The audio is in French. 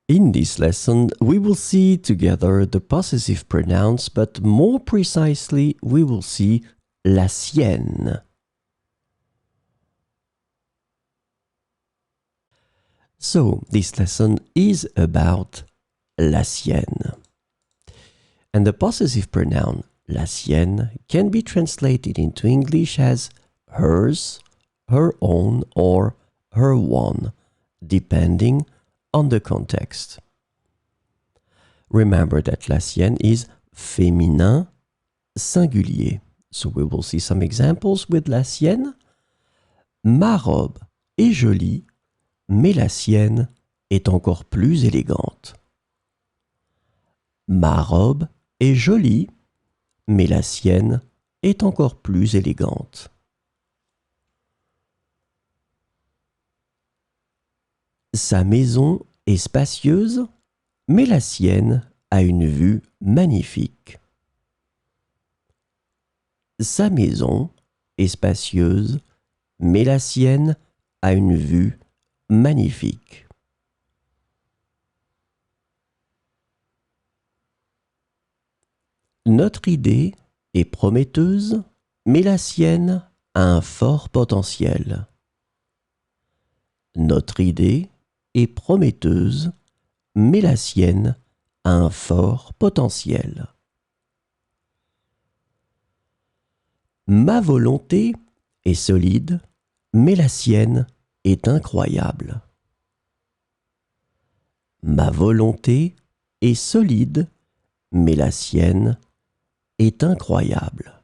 In this lesson, we will see together the possessive pronouns, but more precisely, we will see la sienne. So, this lesson is about la sienne. And the possessive pronoun la sienne can be translated into English as hers, her own, or her one, depending on the context. Remember that la sienne is féminin singulier. So we will see some examples with la sienne. Ma robe est jolie, mais la sienne est encore plus élégante. Ma robe est jolie, mais la sienne est encore plus élégante. Sa maison est spacieuse, mais la sienne a une vue magnifique. Sa maison est spacieuse, mais la sienne a une vue magnifique. Notre idée est prometteuse, mais la sienne a un fort potentiel. Notre idée est prometteuse, mais la sienne a un fort potentiel. Ma volonté est solide, mais la sienne est incroyable. Ma volonté est solide, mais la sienne est incroyable.